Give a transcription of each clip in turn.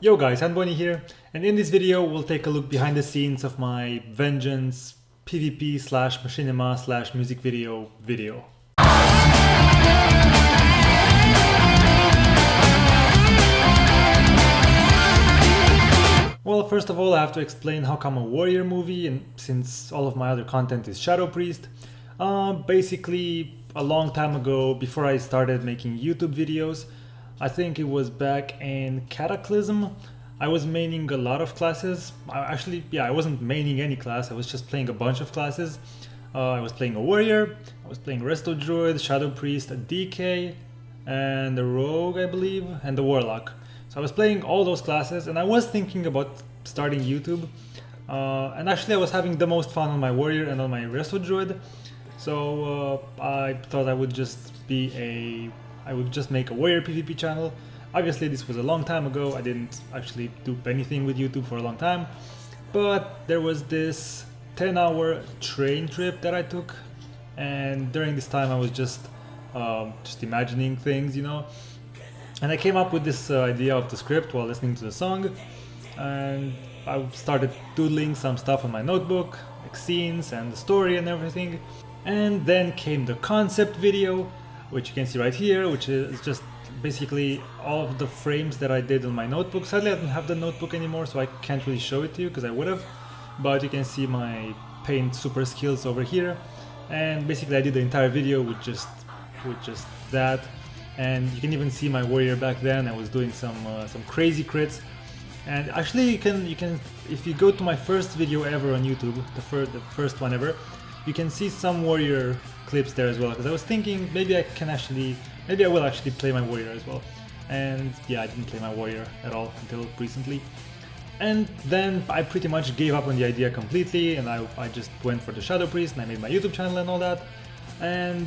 Yo guys, Anboni here, and in this video we'll take a look behind the scenes of my Vengeance PvP slash machinima slash music video. Well, first of all I have to explain how come a warrior movie, and since all of my other content is Shadow Priest. Basically a long time ago, before I started making YouTube videos, I think it was back in Cataclysm, I was maining a lot of classes. I wasn't maining any class, I was just playing a bunch of classes. I was playing a warrior, I was playing Resto Druid, Shadow Priest, a DK, and a rogue I believe, and the warlock. So I was playing all those classes and I was thinking about starting YouTube. And actually I was having the most fun on my warrior and on my Resto Druid. So I thought I would just make a warrior PvP channel. Obviously this was a long time ago, I didn't actually do anything with YouTube for a long time, but there was this 10-hour train trip that I took, and during this time I was just imagining things, and I came up with this idea of the script while listening to the song, and I started doodling some stuff on my notebook, like scenes and the story and everything. And then came the concept video, which you can see right here, which is just basically all of the frames that I did on my notebook. Sadly I don't have the notebook anymore, so I can't really show it to you because I would have, but you can see my paint super skills over here. And basically I did the entire video with just that, and you can even see my warrior back then. I was doing some crazy crits. And actually you can if you go to my first video ever on YouTube, the first one ever, you can see some warrior clips there as well, because I was thinking maybe I will actually play my warrior as well. And yeah, I didn't play my warrior at all until recently. And then I pretty much gave up on the idea completely, and I just went for the Shadow Priest, and I made my YouTube channel and all that. And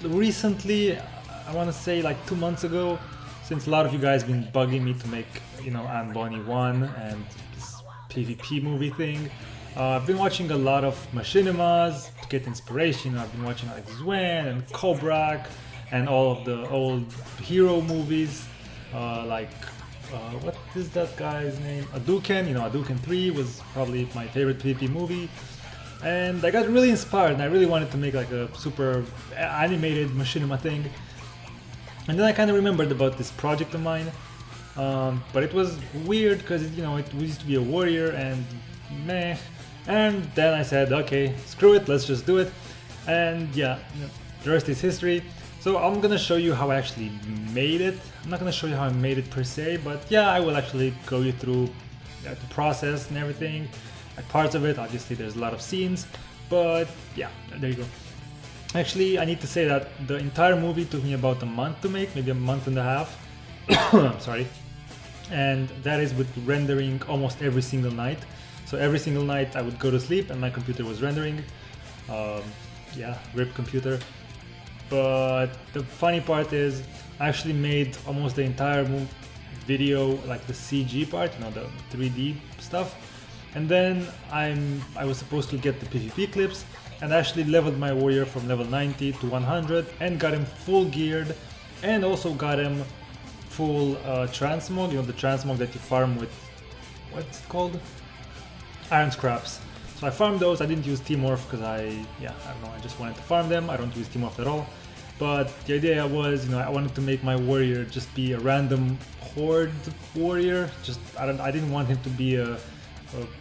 recently, I want to say like 2 months ago, since a lot of you guys been bugging me to make, anboniwow and this PvP movie thing, I've been watching a lot of machinimas to get inspiration. I've been watching like Zwen and Kobrak and all of the old hero movies, what is that guy's name? Hadouken, Hadouken 3 was probably my favorite PvP movie. And I got really inspired and I really wanted to make like a super animated machinima thing. And then I kind of remembered about this project of mine, but it was weird because it used to be a warrior and meh. And then I said, okay, screw it, let's just do it. And yeah, the rest is history. So I'm gonna show you how I actually made it. I'm not gonna show you how I made it per se, but yeah, I will actually go you through the process and everything. Like parts of it, obviously there's a lot of scenes, but yeah, there you go. Actually, I need to say that the entire movie took me about a month to make, maybe a month and a half. Sorry. And that is with rendering almost every single night. So every single night I would go to sleep and my computer was rendering. Yeah, RIP computer. But the funny part is I actually made almost the entire video, like the CG part, the 3D stuff. And then I was supposed to get the PvP clips, and I actually leveled my warrior from level 90 to 100 and got him full geared, and also got him full transmog, the transmog that you farm with, what's it called? Iron scraps. So I farmed those. I didn't use T-Morph because I don't know, I just wanted to farm them. I don't use T-Morph at all. But the idea was, I wanted to make my warrior just be a random horde warrior. I didn't want him to be a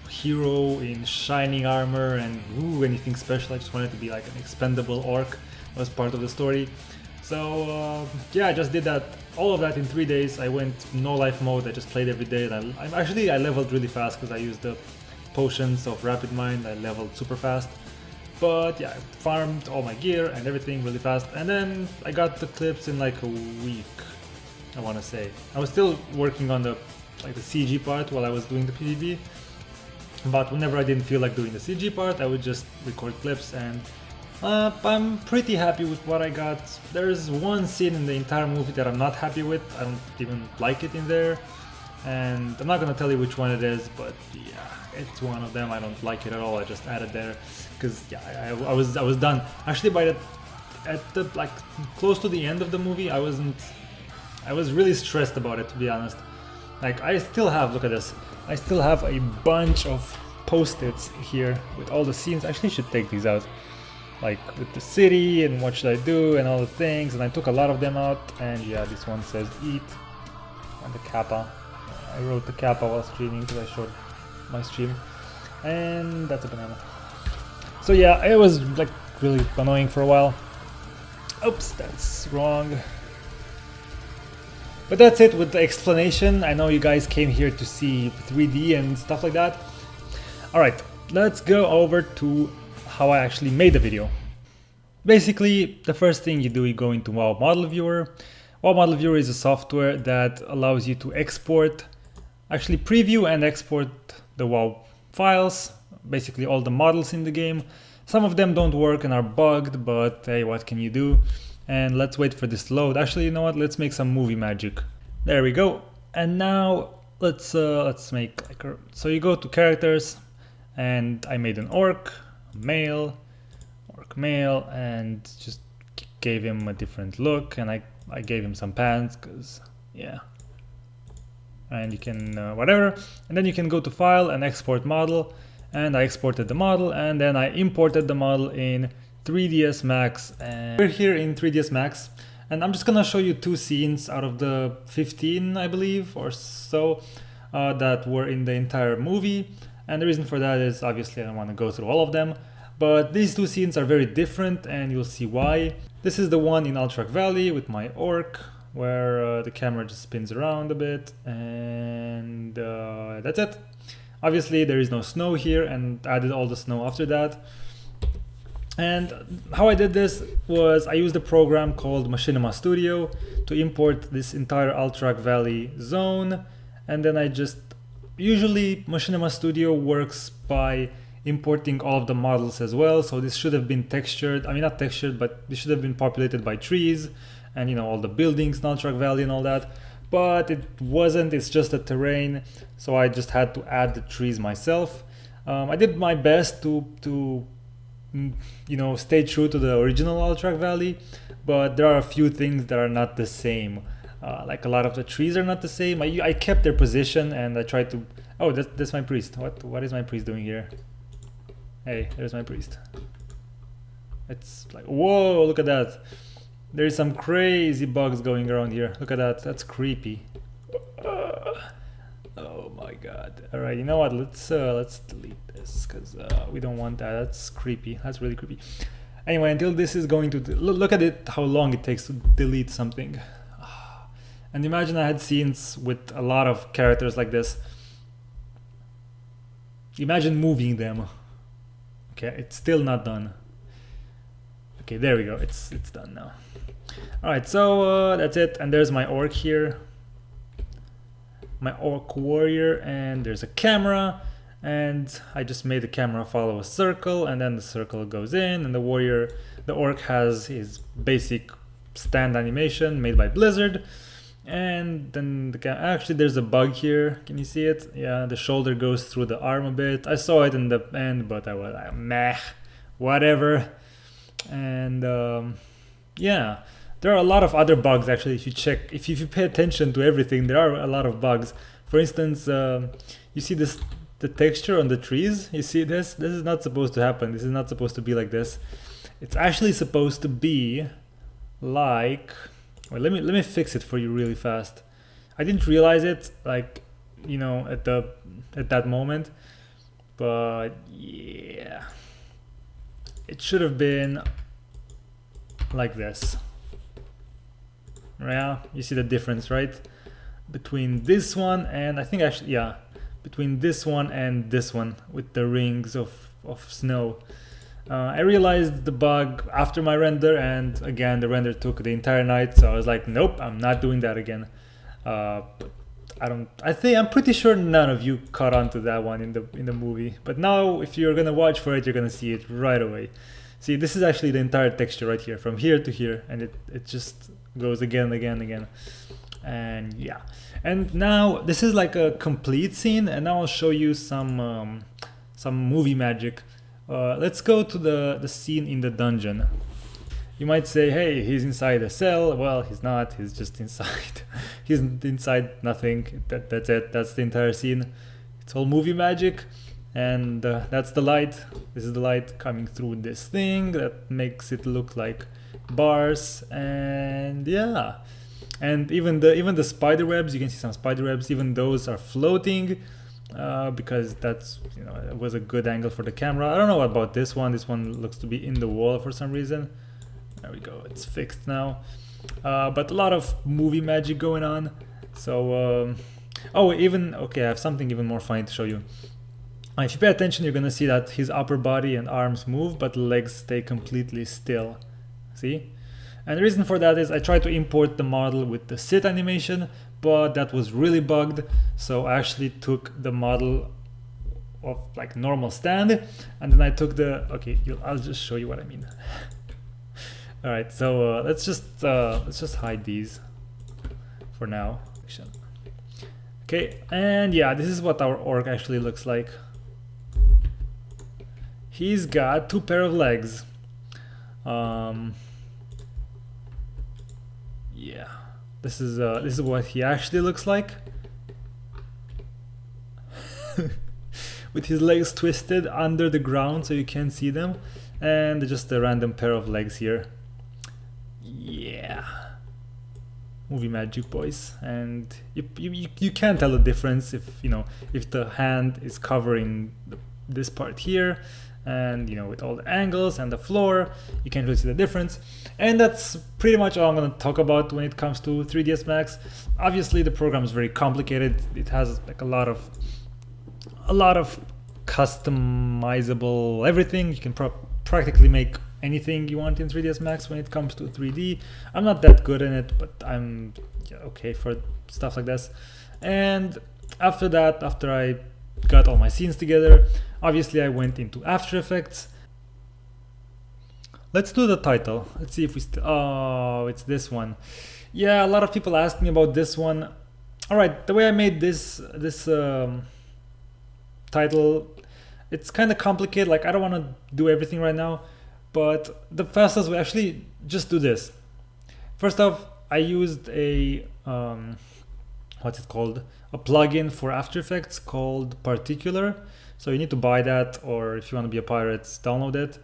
hero in shining armor and anything special. I just wanted to be like an expendable orc. That was part of the story. So yeah, I just did that, all of that in 3 days. I went no life mode. I just played every day, and I leveled really fast because I used the potions of rapid mind. I leveled super fast. But yeah, I farmed all my gear and everything really fast, and then I got the clips in like a week, I want to say. I was still working on the CG part while I was doing the PvP, but whenever I didn't feel like doing the CG part, I would just record clips, and I'm pretty happy with what I got. There's one scene in the entire movie that I'm not happy with. I don't even like it in there, and I'm not gonna tell you which one it is, but yeah, it's one of them. I don't like it at all. I just added there because yeah, I was done. Actually, at the close to the end of the movie, I was really stressed about it, to be honest. Like I still have, look at this, I still have a bunch of post-its here with all the scenes. I actually should take these out, like with the city and what should I do and all the things, and I took a lot of them out. And yeah, this one says eat, and the Kappa, I wrote the Kappa while streaming because I showed my stream, and that's a banana. So yeah, it was like really annoying for a while. Oops, that's wrong. But that's it with the explanation. I know you guys came here to see 3D and stuff like that. Alright, let's go over to how I actually made the video. Basically, the first thing you do, you go into WoW Model Viewer. WoW Model Viewer is a software that allows you to export, actually preview and export the WoW files, basically all the models in the game. Some of them don't work and are bugged, but hey, what can you do? And let's wait for this to load. Actually, you know what? Let's make some movie magic. There we go. And now let's make like a, so you go to characters, and I made an orc male, and just gave him a different look, and I gave him some pants because yeah. And you can whatever, and then you can go to file and export model, and I exported the model, and then I imported the model in 3ds Max, and we're here in 3ds Max, and I'm just gonna show you 2 scenes out of the 15, I believe, or so, that were in the entire movie. And the reason for that is obviously I don't want to go through all of them, but these 2 scenes are very different, and you'll see why. This is the one in Alterac Valley with my orc, where the camera just spins around a bit, and that's it. Obviously there is no snow here, and I added all the snow after that. And how I did this was I used a program called Machinima Studio to import this entire Alterac Valley zone, and then I just, usually Machinima Studio works by importing all of the models as well, so this should have been textured, I mean not textured, but this should have been populated by trees and you know all the buildings in Alterac Valley and all that, but it wasn't, it's just a terrain, so I just had to add the trees myself. I did my best to you know, stay true to the original Alterac Valley, but there are a few things that are not the same. Like a lot of the trees are not the same. I kept their position, and I tried to. Oh, that's my priest. What is my priest doing here? Hey, there's my priest. It's like, whoa! Look at that. There's some crazy bugs going around here. Look at that. That's creepy. Oh my god. All right, you know what? Let's delete this because we don't want that. That's creepy. That's really creepy. Anyway, until this is going to look at it, how long it takes to delete something. And imagine I had scenes with a lot of characters like this. Imagine moving them. Okay, it's still not done. Okay, there we go. It's done now. All right, so that's it. And there's my orc here. My orc warrior, and there's a camera, and I just made the camera follow a circle, and then the circle goes in, and the orc has his basic stand animation made by Blizzard, and then actually there's a bug here. Can you see it? Yeah, the shoulder goes through the arm a bit. I saw it in the end, but I was like, meh, whatever. And yeah. There are a lot of other bugs actually. If you pay attention to everything, there are a lot of bugs. For instance, you see the texture on the trees. You see this? This is not supposed to happen. This is not supposed to be like this. It's actually supposed to be like. Well, let me fix it for you really fast. I didn't realize it, like, you know, at that moment, but yeah, it should have been like this. Yeah, you see the difference, right? Between this one and I think actually, yeah, between this one and this one with the rings of snow. I realized the bug after my render, and again the render took the entire night, so I was like, nope, I'm not doing that again. But I'm pretty sure none of you caught on to that one in the movie. But now if you're gonna watch for it, you're gonna see it right away. See, this is actually the entire texture right here, from here to here, and it just goes again. And yeah, and now this is like a complete scene, and now I'll show you some movie magic. Let's go to the scene in the dungeon. You might say, hey, he's inside a cell. Well, he's not. He's just inside. He's inside nothing. That's it. That's the entire scene. It's all movie magic. And that's the light. This is the light coming through this thing that makes it look like bars. And yeah. And even the spider webs, you can see some spider webs, even those are floating. Because that's, it was a good angle for the camera. I don't know about this one. This one looks to be in the wall for some reason. There we go, it's fixed now. But a lot of movie magic going on. So, okay, I have something even more funny to show you. If you pay attention, you're gonna see that his upper body and arms move, but legs stay completely still. See? And the reason for that is I tried to import the model with the sit animation, but that was really bugged. So I actually took the model of like normal stand, and then I took the, I'll just show you what I mean. All right, so let's just hide these for now. Okay, and yeah, this is what our orc actually looks like. He's got 2 pair of legs. Yeah, this is what he actually looks like. With his legs twisted under the ground so you can't see them, and just a random pair of legs here. Yeah, movie magic, boys. And you can't tell the difference if if the hand is covering this part here, and with all the angles and the floor, you can't really see the difference. And that's pretty much all I'm going to talk about when it comes to 3ds Max. Obviously the program is very complicated. It has like a lot of customizable everything. You can practically make anything you want in 3ds Max when it comes to 3D. I'm not that good in it, but I'm okay for stuff like this. And after that, after I got all my scenes together, obviously I went into After Effects. Let's do the title. Let's see if we oh, it's this one. Yeah, a lot of people asked me about this one. All right, the way I made this title, it's kind of complicated. Like, I don't want to do everything right now, but the fastest way, actually, just do this. First off, I used a what's it called? A plugin for After Effects called Particular. So you need to buy that, or if you want to be a pirate, download it.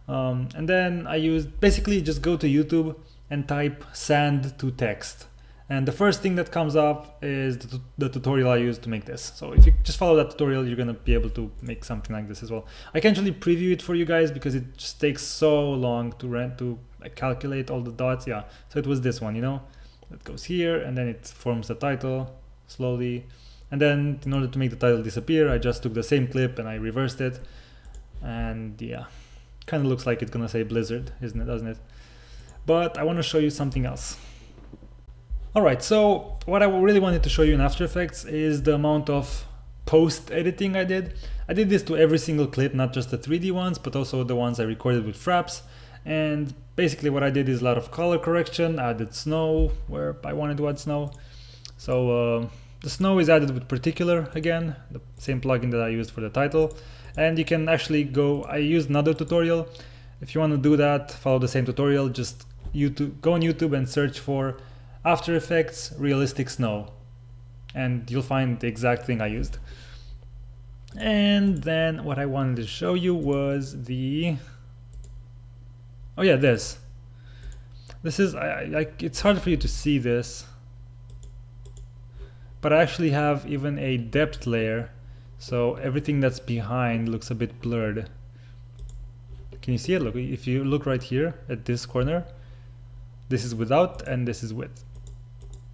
And then I used, basically just go to YouTube and type sand to text. And the first thing that comes up is the tutorial I used to make this. So if you just follow that tutorial, you're gonna be able to make something like this as well. I can't really preview it for you guys because it just takes so long to calculate all the dots. Yeah, so it was this one, that goes here, and then it forms the title slowly. And then in order to make the title disappear, I just took the same clip and I reversed it. And yeah, kind of looks like it's gonna say Blizzard, doesn't it? But I want to show you something else. Alright, so what I really wanted to show you in After Effects is the amount of post editing I did. I did this to every single clip, not just the 3D ones, but also the ones I recorded with Fraps. And basically what I did is a lot of color correction, added snow where I wanted to add snow. So the snow is added with Particular again, the same plugin that I used for the title. And you can actually I used another tutorial. If you want to do that, follow the same tutorial, just go on YouTube and search for After Effects realistic snow, and you'll find the exact thing I used. And then what I wanted to show you was this is it's hard for you to see this, but I actually have even a depth layer, so everything that's behind looks a bit blurred. Can you see it? Look, if you look right here at this corner, this is without and this is with.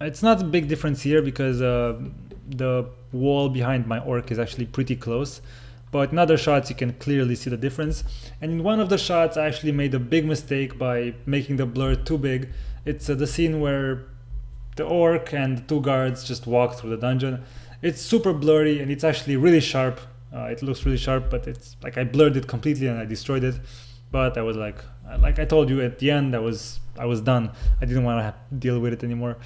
It's not a big difference here because the wall behind my orc is actually pretty close, but in other shots you can clearly see the difference. And in one of the shots I actually made a big mistake by making the blur too big. It's the scene where the orc and the 2 guards just walk through the dungeon. It's super blurry and it's actually really sharp. It looks really sharp, but it's like I blurred it completely and I destroyed it. But I was like I told you at the end, I was done. I didn't want to deal with it anymore.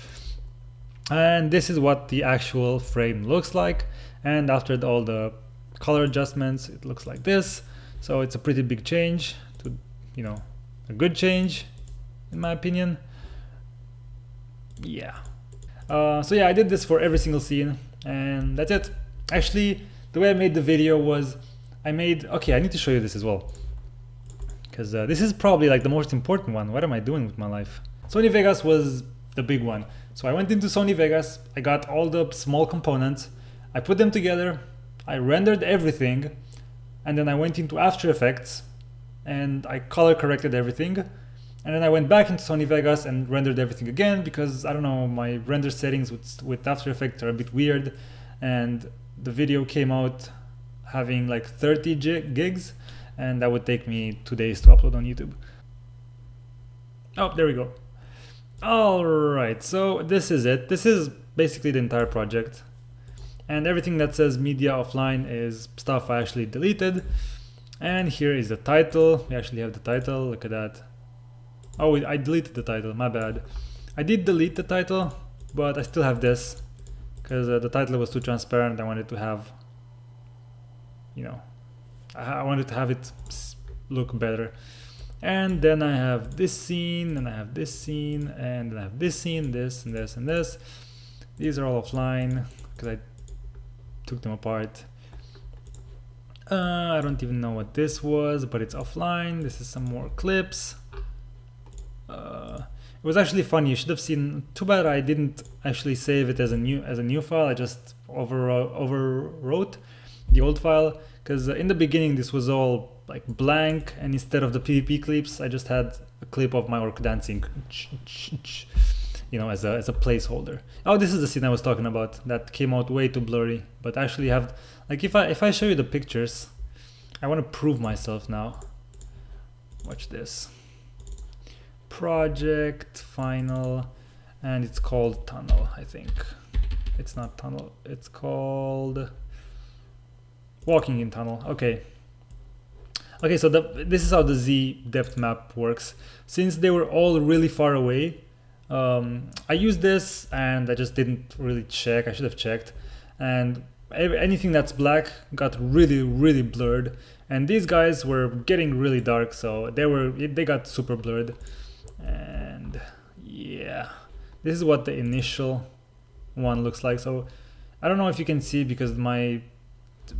And this is what the actual frame looks like, and after all the color adjustments it looks like this. So it's a pretty big change to a good change. in my opinion. Yeah. So yeah, I did this for every single scene, and that's it. Actually, the way I made the video was okay, I need to show you this as well, because this is probably like the most important one. What am I doing with my life? Sony Vegas was the big one. So I went into Sony Vegas, I got all the small components, I put them together, I rendered everything, and then I went into After Effects and I color corrected everything. And then I went back into Sony Vegas and rendered everything again, because I don't know, my render settings with After Effects are a bit weird, and the video came out having like 30 gigs, and that would take me 2 days to upload on YouTube. Oh, there we go. Alright, so this is it. This is basically the entire project. And everything that says media offline is stuff I actually deleted. And here is the title. We actually have the title, look at that. Oh, I deleted the title, my bad. I did delete the title, but I still have this, because the title was too transparent. I wanted to have, you know, I wanted to have it look better. And then I have this scene, and I have this scene, and then I have this scene, this, and this, and this. These are all offline, because I took them apart. I don't even know what this was, but it's offline. This is some more clips. It was actually fun. You should have seen. Too bad I didn't actually save it as a new file. I just overwrote the old file, because in the beginning this was all like blank, and instead of the PvP clips, I just had a clip of my orc dancing, you know, as a placeholder. Oh, this is the scene I was talking about that came out way too blurry. But actually have, like, if I show you the pictures, I want to prove myself now. Watch this. Project final, and it's called Tunnel, I think. It's not Tunnel, it's called Walking in Tunnel. Okay, so this is how the Z depth map works. Since they were all really far away, I used this and I just didn't really check. I should have checked, and anything that's black got really blurred, and these guys were getting really dark, so they got super blurred. And yeah, this is what the initial one looks like. So I don't know if you can see, because my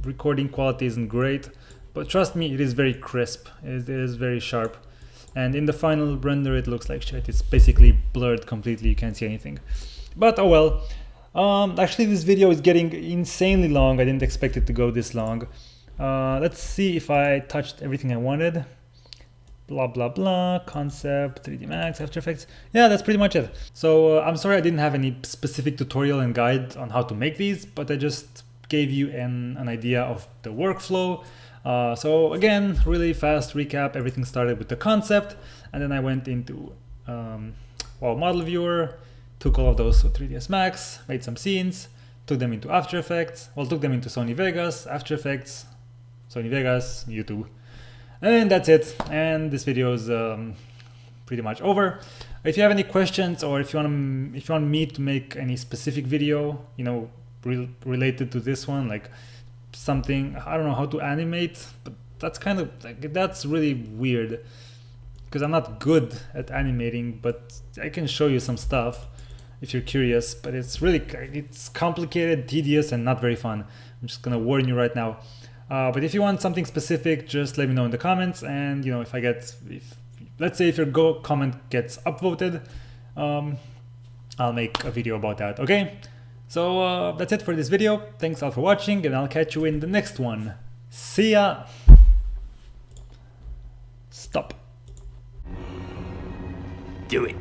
recording quality isn't great, but trust me, it is very crisp. It is very sharp, and in the final render it looks like shit. It's basically blurred completely, you can't see anything. But oh well. Actually, this video is getting insanely long. I didn't expect it to go this long. Let's see if I touched everything I wanted. Blah blah blah, concept, 3D Max, After Effects. Yeah, that's pretty much it. So I'm sorry I didn't have any specific tutorial and guide on how to make these, but I just gave you an idea of the workflow. So again, really fast recap. Everything started with the concept, and then I went into model viewer, took all of those to 3ds Max, made some scenes, took them into After Effects, took them into Sony Vegas, After Effects, Sony Vegas, YouTube. And that's it. And this video is pretty much over. If you have any questions, or if you want me to make any specific video, you know, related to this one, like something, I don't know how to animate, but that's kind of like, that's really weird, because I'm not good at animating, but I can show you some stuff if you're curious. But it's complicated, tedious, and not very fun. I'm just gonna warn you right now. But if you want something specific, just let me know in the comments, and you know, if let's say if your comment gets upvoted, I'll make a video about that. Okay, so that's it for this video. Thanks all for watching, and I'll catch you in the next one. See ya. Stop. Do it.